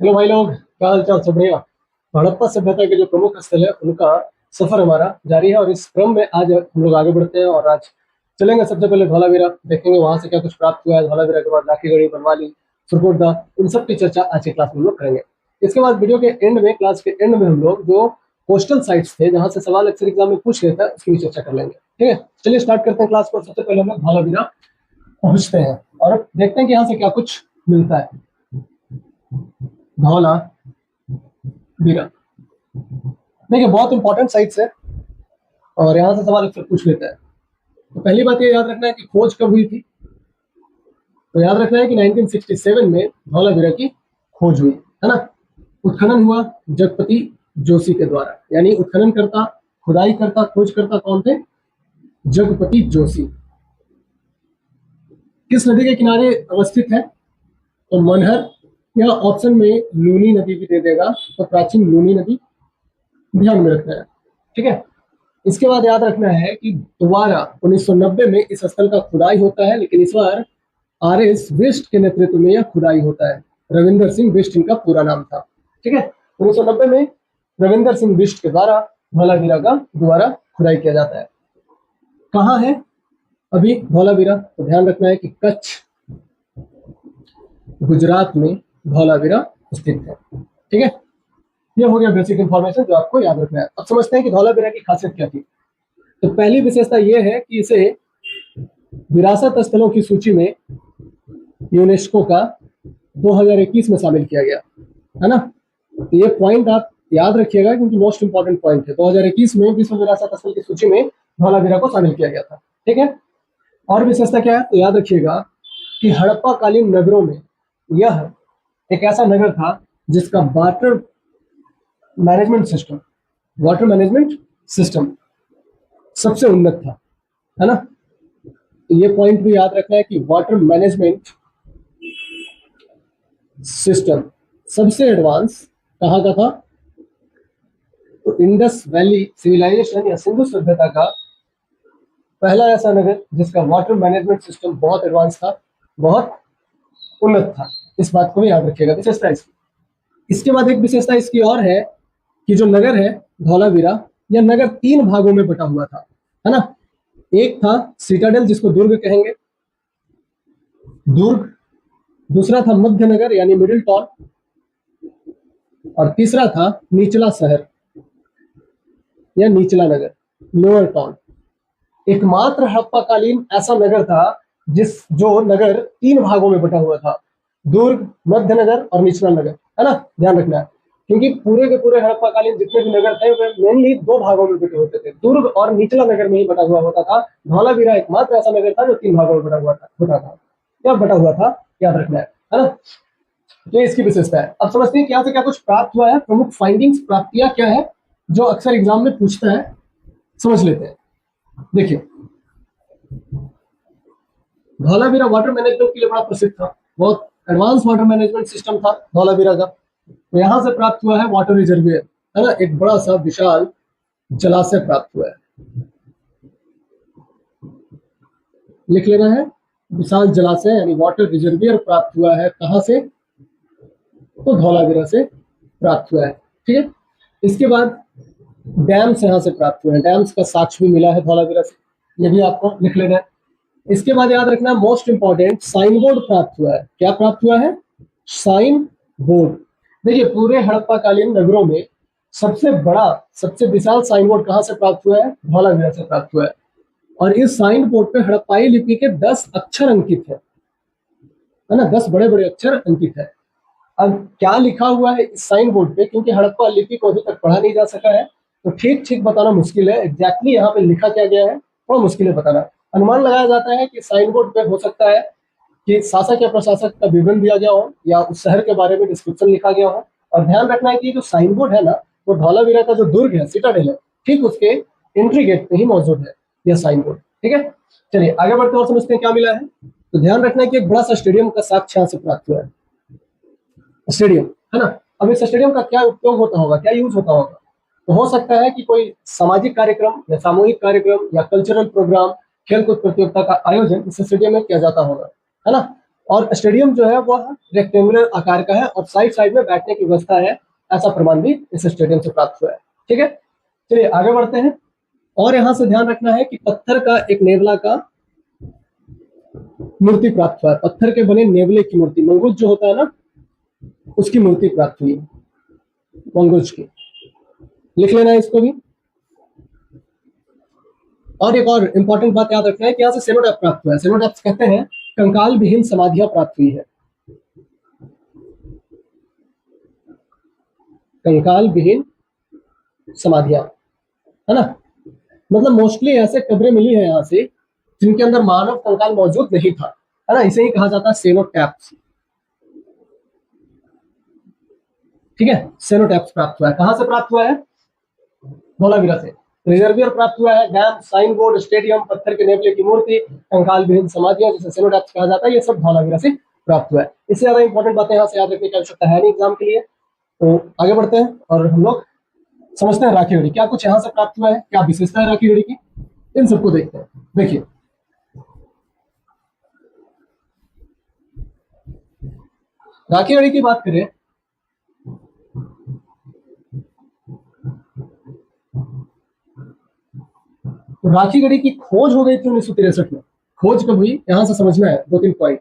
Hello भाई लोग, क्या हाल चाल? सब बढ़िया। हड़प्पा सभ्यता के जो प्रमुख स्थल है उनका सफर हमारा जारी है और इस क्रम में आज हम लोग आगे बढ़ते हैं और आज चलेंगे सबसे पहले धौलावीरा, देखेंगे वहां से क्या कुछ प्राप्त हुआ है। धौलावीरा के बाद लाखीगढ़ी, बनवाली, सुरकोटदा, इन सब की चर्चा आज की क्लास में हम लोग करेंगे। इसके बाद वीडियो के एंड में, क्लास के एंड में हम लोग जो कोस्टल साइट्स थे जहां से सवाल अक्सर एग्जाम में पूछ लेता है उसकी भी चर्चा कर लेंगे। ठीक है, चलिए स्टार्ट करते हैं क्लास को। सबसे पहले हम लोग धौलावीरा पहुंचते हैं और देखते हैं कि यहाँ से क्या कुछ मिलता है। धौला बीरा, देखिए बहुत इंपॉर्टेंट साइट्स है और यहाँ से सवाल अक्सर पूछ लेता है। तो पहली बात ये याद रखना है कि खोज कब हुई थी। तो याद रखना है कि 1967 में धौलावीरा की खोज हुई है ना। उत्खनन हुआ जगपति जोशी के द्वारा, यानी उत्खनन करता, खुदाई करता, खोज करता कौन थे? जगपति जोशी। किस नदी के किनारे अवस्थित है? तो मनहर, या ऑप्शन में लूनी नदी भी दे देगा, तो प्राचीन लूनी नदी ध्यान में रखना है। ठीक है, इसके बाद याद रखना है कि दोबारा 1990 में इस स्थल का खुदाई होता है, लेकिन इस बार आर.एस. बिष्ट के नेतृत्व में यह खुदाई होता है। रविंदर सिंह बिष्ट इनका पूरा नाम था। ठीक है, 1990 में रविंदर सिंह बिष्ट के द्वारा धौलावीरा का दोबारा खुदाई किया जाता है। कहाँ है अभी धौलावीरा? तो ध्यान रखना है कि कच्छ, गुजरात में धौलावीरा स्थित है। ठीक है, ये हो गया बेसिक इंफॉर्मेशन जो आपको याद रखना है। अब समझते हैं कि धौलावीरा की खासियत क्या थी। तो पहली विशेषता ये है कि इसे विरासत स्थलों की सूची में यूनेस्को का 2021 में शामिल किया गया है ना। तो ये पॉइंट आप याद रखिएगा क्योंकि मोस्ट इंपॉर्टेंट पॉइंट है। 2021 में विश्व विरासत स्थल की सूची में धौलावीरा को शामिल किया गया था। ठीक है, और विशेषता क्या है तो याद रखिएगा कि हड़प्पा कालीन नगरों में यह एक ऐसा नगर था जिसका वाटर मैनेजमेंट सिस्टम सबसे उन्नत था, है ना। तो ये पॉइंट भी याद रखना है कि वाटर मैनेजमेंट सिस्टम सबसे एडवांस कहाँ का था? तो इंडस वैली सिविलाइजेशन या सिंधु सभ्यता का पहला ऐसा नगर जिसका वाटर मैनेजमेंट सिस्टम बहुत एडवांस था, बहुत उन्नत था। इस बात को भी याद रखिएगा, विशेषता इसकी। इसके बाद एक विशेषता इसकी और है कि जो नगर है धौलावीरा, यह नगर 3 भागों में बटा हुआ था, है ना। एक था सिटाडेल जिसको दुर्ग कहेंगे, दुर्ग। दूसरा था मध्य नगर यानी मिडिल टाउन, और तीसरा था निचला शहर या निचला नगर, लोअर टाउन। एकमात्र हड़प्पाकालीन ऐसा नगर था जो नगर 3 भागों में बटा हुआ था, दुर्ग, मध्य नगर और निचला नगर, है ना। ध्यान रखना है क्योंकि पूरे के पूरे हड़प्पाकालीन जितने भी नगर थे वे मेनली 2 भागों में बटे होते थे, दुर्ग और निचला नगर में ही बटा हुआ होता था। धौलावीरा एकमात्र ऐसा नगर था जो 3 भागों में बटा हुआ था। क्या बटा हुआ था, याद रखना है ना। ये इसकी विशेषता है। अब समझते हैं कि यहाँ से क्या कुछ प्राप्त हुआ है, प्रमुख फाइंडिंग्स, प्राप्तियां क्या है जो अक्सर एग्जाम में पूछता है, समझ लेते हैं। देखिए, धौलावीरा वाटर मैनेजमेंट के लिए बड़ा प्रसिद्ध था, बहुत एडवांस वाटर मैनेजमेंट सिस्टम था धौलावीरा का। तो यहां से प्राप्त हुआ है वाटर रिजर्वियर, है ना, एक बड़ा सा विशाल जलाशय प्राप्त हुआ है। लिख लेना है, विशाल जलाशय यानी वाटर रिजर्वियर प्राप्त हुआ है। कहां से? तो धौलावीरा से प्राप्त हुआ है। ठीक है, इसके बाद डैम्स यहां से प्राप्त हुए हैं, डैम्स का साक्ष्य भी मिला है धौलावीरा से, ये भी आपको लिख लेना है। इसके बाद याद रखना मोस्ट इंपॉर्टेंट साइन बोर्ड प्राप्त हुआ है। क्या प्राप्त हुआ है? Sign board. देखिए, पूरे हड़प्पाकालीन नगरों में सबसे बड़ा, सबसे विशाल साइन बोर्ड कहां से प्राप्त हुआ है? धौलावीरा से प्राप्त हुआ है। और इस साइन बोर्ड पे हड़प्पाई लिपि के 10 अक्षर अंकित है ना, 10 बड़े बड़े अक्षर अंकित है। अब क्या लिखा हुआ है इस साइन बोर्ड पे, क्योंकि हड़प्पा लिपि को अभी तक पढ़ा नहीं जा सका है तो ठीक ठीक बताना मुश्किल है। एग्जैक्टली यहाँ पे लिखा क्या गया है थोड़ा मुश्किल है बताना। अनुमान लगाया जाता है कि साइन बोर्ड पे हो सकता है कि शासक या प्रशासक का विवरण दिया गया हो या उस शहर के बारे में डिस्क्रिप्शन लिखा गया हो। और ध्यान रखना है कि जो साइन बोर्ड है ना, वो धौलावीरा का जो दुर्ग है, सिटाडेल है, ठीक उसके एंट्री गेट पे ही मौजूद है यह साइन बोर्ड। ठीक है, चलिए आगे बढ़ते और समझते हैं क्या मिला है। तो ध्यान रखना है कि एक बड़ा सा स्टेडियम का साक्ष्य यहाँ से प्राप्त हुआ है, स्टेडियम, है ना। अब इस स्टेडियम का क्या उपयोग होता होगा, क्या यूज होता होगा? तो हो सकता है कि कोई सामाजिक कार्यक्रम या सामूहिक कार्यक्रम या कल्चरल प्रोग्राम, खेलकूद प्रतियोगिता का आयोजन इस स्टेडियम में किया जाता होगा, है ना। और स्टेडियम जो है वह रेक्टेंगुलर आकार का है और साइड साइड में बैठने की व्यवस्था है, ऐसा प्रमाण भी इस स्टेडियम से प्राप्त हुआ है। ठीक है, चलिए आगे बढ़ते हैं। और यहां से ध्यान रखना है कि पत्थर का एक नेवला का मूर्ति प्राप्त हुआ है, पत्थर के बने नेवले की मूर्ति, मंगूज जो होता है ना, उसकी मूर्ति प्राप्त हुई है, मंगूज की, लिख लेना है इसको भी। और एक और इंपॉर्टेंट बात याद रखना है कि यहाँ से सेनोटैप प्राप्त हुआ है। सेनोटैप कहते हैं कंकाल विहीन समाधियां प्राप्त हुई है, कंकाल विहीन समाधियां, है ना, मतलब मोस्टली ऐसे कब्रें मिली है यहाँ से जिनके अंदर मानव कंकाल मौजूद नहीं था, है ना, इसे ही कहा जाता है सेनोटैप्स। ठीक है, सेनोटैप्स प्राप्त हुआ है, कहां से प्राप्त हुआ है? धौलावीरा से। रिजर्वियर प्राप्त हुआ है, डैम, साइन बोर्ड, स्टेडियम, पत्थर के नेवले की मूर्ति, कंकाल विहीन समाधियां जिसे सेनोटैप्स कहा जाता है, ये सब धौलावीरा से प्राप्त हुआ है। इससे ज्यादा इंपॉर्टेंट बातें यहाँ से याद रखने की आवश्यकता है नहीं एग्जाम के लिए। तो आगे बढ़ते हैं और हम लोग समझते हैं राखी गढ़ी क्या कुछ यहाँ से प्राप्त हुआ है, क्या विशेषता है राखी गढ़ी की, इन सबको देखते हैं। देखिए राखी गढ़ी की बात करें तो राखी गढ़ी की खोज हो गई थी 1963 में। खोज कब हुई यहां से समझना है, दो तीन पॉइंट।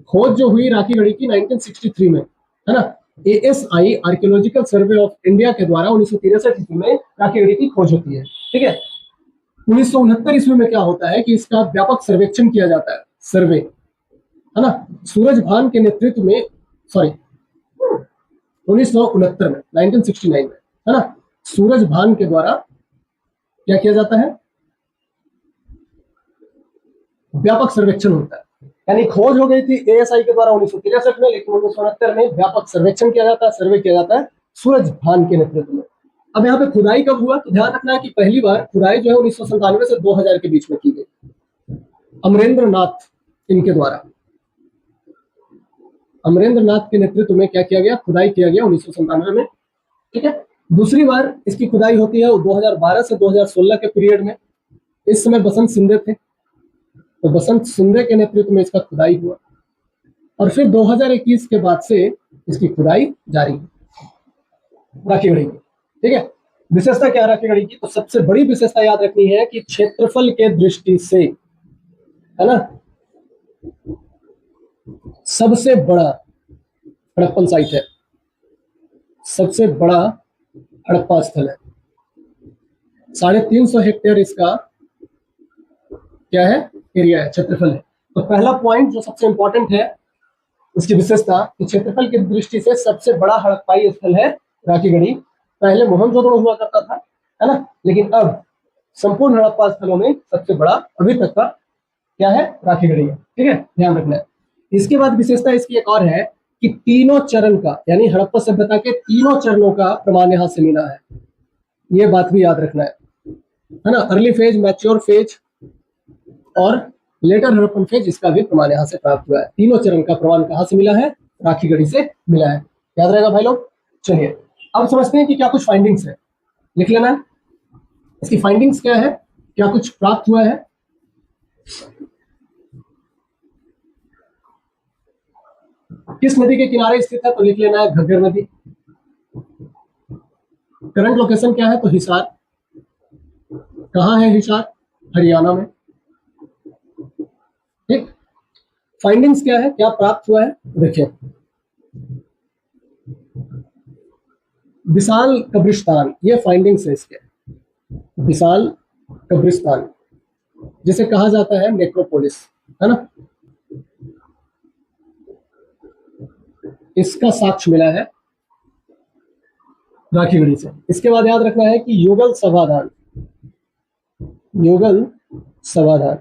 खोज जो हुई राखी गढ़ी की 1963 में, है ना, ASI archaeological survey of India के द्वारा 1963 ईस्वी में राखी गढ़ी की खोज होती है। ठीक है, 1969 ईस्वी में क्या होता है कि इसका व्यापक सर्वेक्षण किया जाता है, सर्वे, है ना, सूरज भान के नेतृत्व में, सॉरी 1969 में, 1969 में, है ना, सूरज भान के द्वारा क्या किया जाता है, व्यापक सर्वेक्षण होता है। यानी खोज हो गई थी ASI के द्वारा 1963 में, लेकिन 1969 में व्यापक सर्वेक्षण किया जाता है, सर्वे किया जाता है सूरज भान के नेतृत्व में। अब यहाँ पे खुदाई कब हुआ तो ध्यान रखना है कि पहली बार खुदाई जो है 1997 से 2000 के बीच में की गई, अमरेंद्र नाथ इनके द्वारा, अमरेंद्र नाथ के नेतृत्व में क्या किया गया, खुदाई किया गया 1997 में। ठीक है, दूसरी बार इसकी खुदाई होती है 2012 से 2016 के पीरियड में। इस समय बसंत सिंधे थे, तो बसंत सिंधे के नेतृत्व में इसका खुदाई हुआ और फिर 2021 के बाद से इसकी खुदाई जारी राखी गढ़ी की। ठीक है, विशेषता क्या राखी गढ़ी की, तो सबसे बड़ी विशेषता याद रखनी है कि क्षेत्रफल के दृष्टि से, है ना, सबसे बड़ा हड़प्पन साइट है, सबसे बड़ा हड़प्पा स्थल है। 350 हेक्टेयर इसका क्या है, एरिया है, क्षेत्रफल है। तो पहला पॉइंट जो सबसे इंपॉर्टेंट है उसकी विशेषता कि क्षेत्रफल की दृष्टि से सबसे बड़ा हड़प्पाई स्थल है राखी गढ़ी। पहले मोहनजोदड़ो हुआ करता था, है ना, लेकिन अब संपूर्ण हड़प्पा स्थलों में सबसे बड़ा अभी तक का क्या है, राखी गढ़ी है। ठीक है, ध्यान रखना है। इसके बाद विशेषता इसकी एक और है कि तीनों चरण का, यानी हड़प्पा सभ्यता के तीनों चरणों का प्रमाण यहां से मिला है, ये बात भी याद रखना है ना, अर्ली फेज, मैच्योर फेज और लेटर हड़प्पन फेज, इसका भी प्रमाण यहां से प्राप्त हुआ है। तीनों चरण का प्रमाण कहां से मिला है, राखी गढ़ी से मिला है, याद रहेगा भाई लोग। चलिए अब समझते हैं कि क्या कुछ फाइंडिंग्स है, लिख लेना है इसकी फाइंडिंग्स क्या है, क्या कुछ प्राप्त हुआ है। किस नदी के किनारे स्थित है तो लिख लेना है घग्गर नदी। करंट लोकेशन क्या है तो हिसार, कहां है हिसार, हरियाणा में। ठीक, फाइंडिंग्स क्या है, क्या प्राप्त हुआ है, देखिए विशाल कब्रिस्तान, ये फाइंडिंग्स है इसके, विशाल कब्रिस्तान जिसे कहा जाता है नेक्रोपोलिस, है ना, इसका साक्ष्य मिला है राखी गढ़ी से। इसके बाद याद रखना है कि युगल समाधान, युगल समाधान,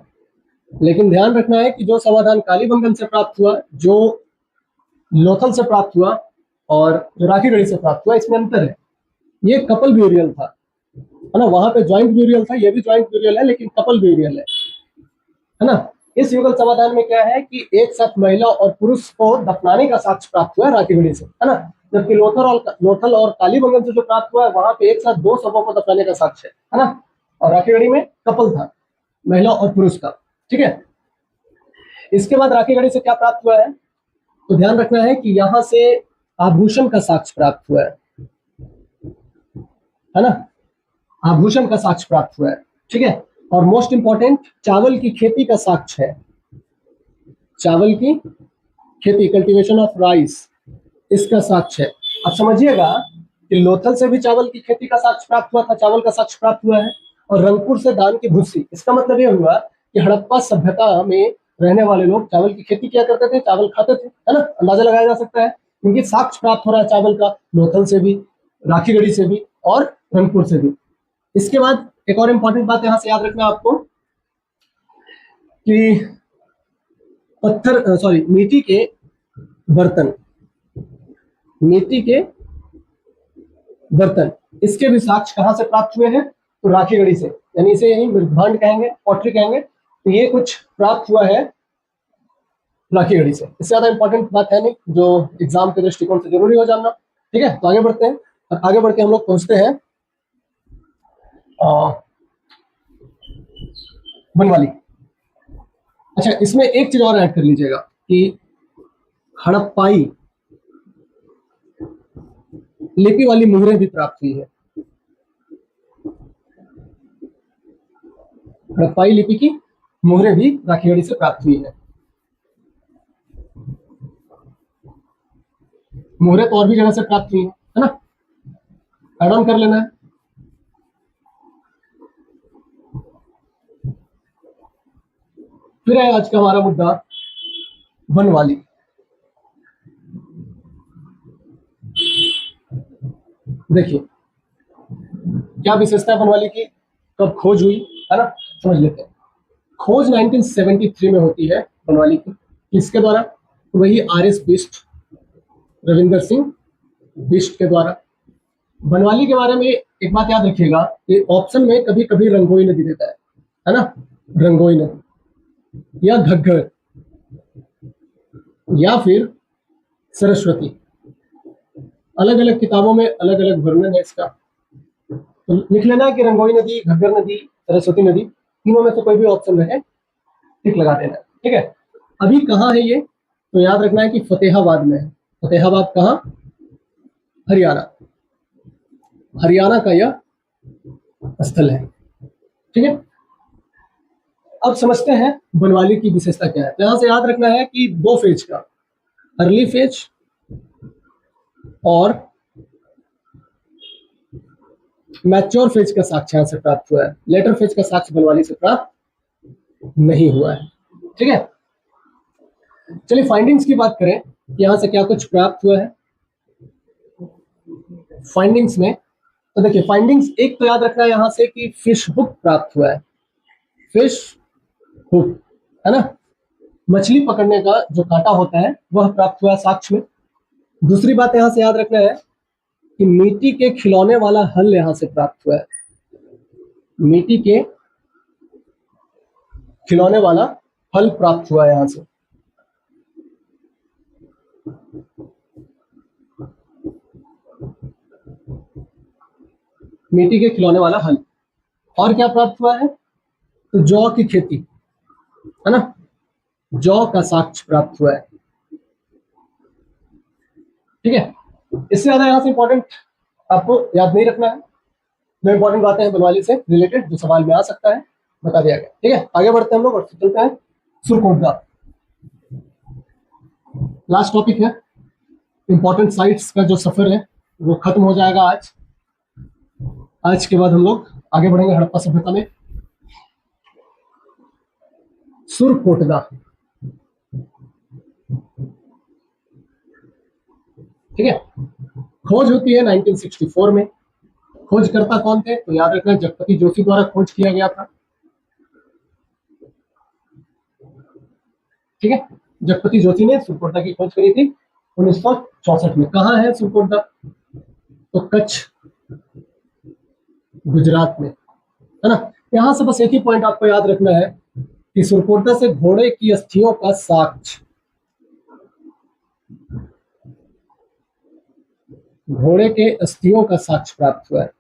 लेकिन ध्यान रखना है कि जो समाधान कालीबंगन से प्राप्त हुआ, जो लोथल से प्राप्त हुआ और जो राखी गढ़ी से प्राप्त हुआ, इसमें अंतर है। ये कपल ब्यूरियल था, है ना, वहां पे ज्वाइंट ब्यूरियल था, ये भी ज्वाइंट ब्यूरियल है लेकिन कपल ब्यूरियल है ना। इस युगल समाधान में क्या है कि एक साथ महिला और पुरुष को दफनाने का साक्ष्य प्राप्त हुआ है राखी गढ़ी से, है ना, जबकि लोथल और कालीबंगन से जो प्राप्त हुआ है वहां पे एक साथ 2 शवों को दफनाने का साक्ष्य है ना, और राखी गढ़ी में कपल था, महिला और पुरुष का। ठीक है, इसके बाद राखीगढ़ी से क्या प्राप्त हुआ है, तो ध्यान रखना है कि यहां से आभूषण का साक्ष्य प्राप्त हुआ है ना, आभूषण का साक्ष्य प्राप्त हुआ है, ठीक है। और मोस्ट इंपॉर्टेंट, चावल की खेती का साक्ष्य है, चावल की खेती, कल्टीवेशन ऑफ राइस, इसका साक्ष्य है। अब समझिएगा कि लोथल से भी चावल की खेती का साक्ष्य प्राप्त हुआ था, चावल का साक्ष्य प्राप्त हुआ है, और रंगपुर से धान की भूसी। इसका मतलब ये हुआ कि हड़प्पा सभ्यता में रहने वाले लोग चावल की खेती किया करते थे, चावल खाते थे, है ना, अंदाजा लगाया जा सकता है, क्योंकि साक्ष्य प्राप्त हो रहा है चावल का लोथल से भी, राखीगढ़ी से भी और रंगपुर से भी। इसके बाद एक और इंपॉर्टेंट बात यहां से याद रखना आपको कि मिट्टी के बर्तन, मिट्टी के बर्तन, इसके भी साक्ष्य कहां से प्राप्त हुए हैं, तो राखीगढ़ी से, यानी इसे यही मृदभांड कहेंगे, पॉटरी कहेंगे। तो ये कुछ प्राप्त हुआ है राखीगढ़ी से। इससे ज्यादा इंपॉर्टेंट बात है नहीं जो एग्जाम के दृष्टिकोण से जरूरी हो जानना, ठीक है। तो आगे बढ़ते हैं, और आगे बढ़ के हम लोग पहुंचते हैं बनवाली। अच्छा, इसमें एक चीज और ऐड कर लीजिएगा कि हड़प्पाई लिपि वाली मुहरें भी प्राप्त हुई है, हड़प्पाई लिपि की मुहरें भी राखीगढ़ी से प्राप्त हुई है। मुहरें तो और भी जगह से प्राप्त हुई है ना, एड ऑन कर लेना है। फिर है आज का हमारा मुद्दा बनवाली। देखिए क्या विशेषता है बनवाली की, कब खोज हुई, है ना, समझ लेते हैं। खोज 1973 में होती है बनवाली की, किसके द्वारा, वही आर.एस. बिष्ट, रविंदर सिंह बिष्ट के द्वारा। बनवाली के बारे में एक बात याद रखिएगा कि ऑप्शन में कभी कभी रंगोई नदी देता है ना, रंगोई नदी या घग्गर या फिर सरस्वती, अलग अलग किताबों में अलग अलग वर्णन है इसका। तो लिख लेना कि रंगोई नदी, घग्गर नदी, सरस्वती नदी, तीनों में से कोई भी ऑप्शन रहे टिक लगा देना, ठीक है। अभी कहाँ है ये, तो याद रखना है कि फतेहाबाद में है। फतेहाबाद कहाँ, हरियाणा, हरियाणा का यह स्थल है, ठीक है। अब समझते हैं बनवाली की विशेषता क्या है। तो यहां से याद रखना है कि दो फेज का, अर्ली फेज और मैच्योर फेज का साक्ष्य यहां से प्राप्त हुआ है, लेटर फेज का साक्ष्य बनवाली से प्राप्त नहीं हुआ है, ठीक है। चलिए फाइंडिंग्स की बात करें, यहां से क्या कुछ प्राप्त हुआ है फाइंडिंग्स में। तो देखिए फाइंडिंग्स, एक तो याद रखना है यहां से कि फिश हुक प्राप्त हुआ है, फिश हुक, है ना, मछली पकड़ने का जो कांटा होता है वह प्राप्त हुआ है साक्ष्य में। दूसरी बात यहां से याद रखना है कि मिट्टी के खिलौने वाला हल यहां से प्राप्त हुआ है, मिट्टी के खिलौने वाला हल प्राप्त हुआ है यहां से। मिट्टी के खिलौने वाला हल, और क्या प्राप्त हुआ है, तो जौ की खेती, है ना, जौ का साक्ष्य प्राप्त हुआ है, ठीक है। इससे ज्यादा यहां से इंपॉर्टेंट आपको याद नहीं रखना है, जो इंपॉर्टेंट बातें हैं बनवाली से रिलेटेड जो सवाल में आ सकता है बता दिया गया, ठीक है। आगे बढ़ते हैं हम लोग और चलते हैं सुरकोटदा, लास्ट टॉपिक है। इंपॉर्टेंट साइट्स का जो सफर है वो खत्म हो जाएगा आज। आज के बाद हम लोग आगे बढ़ेंगे हड़प्पा सभ्यता में। सुरकोटदा, ठीक है, खोज होती है 1964 में। खोजकर्ता कौन थे, तो याद रखना जगपति जोशी द्वारा खोज किया गया था, ठीक है। जगपति जोशी ने सुरकोटदा की खोज करी थी 1964 में। कहाँ है सुरकोटदा, तो कच्छ, गुजरात में, है ना। यहां से बस एक ही पॉइंट आपको याद रखना है कि सुरकोटदा से घोड़े की अस्थियों का साक्ष्य, घोड़े के अस्थियों का साक्ष्य प्राप्त हुआ है।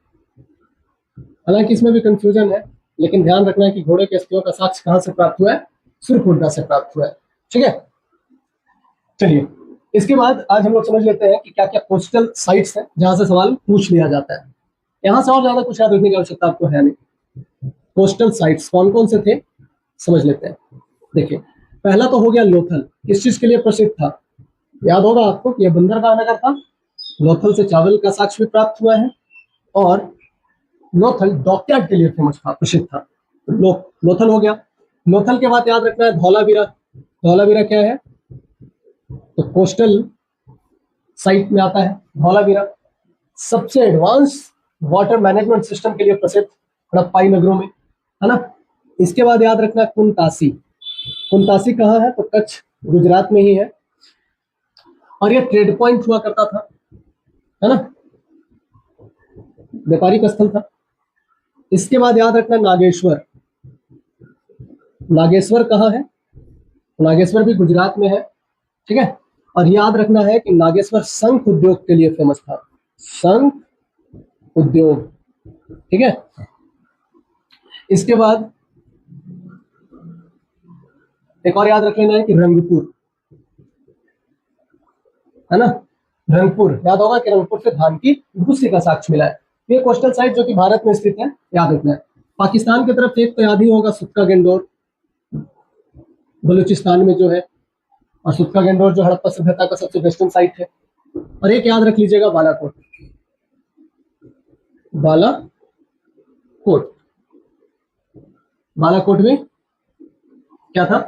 हालांकि इसमें भी कंफ्यूजन है, लेकिन ध्यान रखना है कि घोड़े के अस्थियों का साक्ष्य कहां से प्राप्त हुआ है, सुरकोटदा से प्राप्त हुआ है। ठीक है, चलिए इसके बाद आज हम लोग समझ लेते हैं कि क्या क्या कोस्टल साइट्स हैं जहां से सवाल पूछ लिया जाता है। यहां से और ज्यादा कुछ याद रखने की आवश्यकता आपको है नहीं। कोस्टल साइट्स कौन कौन से थे समझ लेते हैं। देखिए पहला तो हो गया लोथल, किस चीज के लिए प्रसिद्ध था? याद होगा आपको कि यह बंदरगाह नगर था। लोथल से चावल का साक्ष्य भी प्राप्त हुआ है और लोथल डॉकयार्ड के लिए फेमस था, प्रसिद्ध था। लोथल हो गया। लोथल के बाद याद रखना है धौलावीरा। धौलावीरा क्या है? तो कोस्टल साइट में आता है धौलावीरा। सबसे एडवांस वाटर मैनेजमेंट सिस्टम के लिए प्रसिद्ध, हड़प्पाई नगरों में, है ना। इसके बाद याद रखना कुनतासी। कुनतासी कहाँ है? तो कच्छ गुजरात में ही है और यह ट्रेड पॉइंट हुआ करता था, है ना, व्यापारिक स्थल था। इसके बाद याद रखना नागेश्वर। नागेश्वर कहाँ है? नागेश्वर भी गुजरात में है, ठीक है। और याद रखना है कि नागेश्वर शंख उद्योग के लिए फेमस था, शंख उद्योग, ठीक है। इसके बाद एक और याद रख लेना है कि रंगपुर, है ना, रंगपुर याद होगा कि रंगपुर से धान की भूसी का साक्ष्य मिला है। ये कोस्टल साइट जो कि भारत में स्थित है, याद रखना है। पाकिस्तान की तरफ एक तो याद ही होगा सुक्का गेंडोर, बलूचिस्तान में जो है, और सुक्का गेंडोर जो हड़प्पा सभ्यता का सबसे वेस्टर्न साइट है। और एक याद रख लीजिएगा बालाकोट। बालाकोट, बालाकोट में क्या था?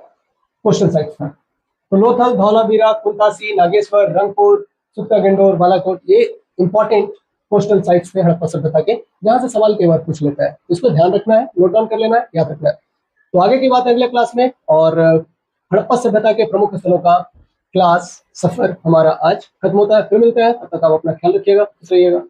कोस्टल साइट था। तो लोथल, धौलावीरा, कुनतासी, नागेश्वर, रंगपुर, सुक्का गेंडोर, बालाकोट, ये इंपॉर्टेंट कोस्टल साइट्स थे हड़प्पा सभ्यता के, जहां से सवाल कई बार पूछ लेता है। इसको ध्यान रखना है, नोट डाउन कर लेना है, याद रखना है। तो आगे की बात है अगले क्लास में, और हड़प्पा सभ्यता के प्रमुख स्थलों का क्लास सफर हमारा आज खत्म होता है। फिर मिलते हैं, तब तक आप अपना ख्याल रखिएगा, खुश रहिएगा।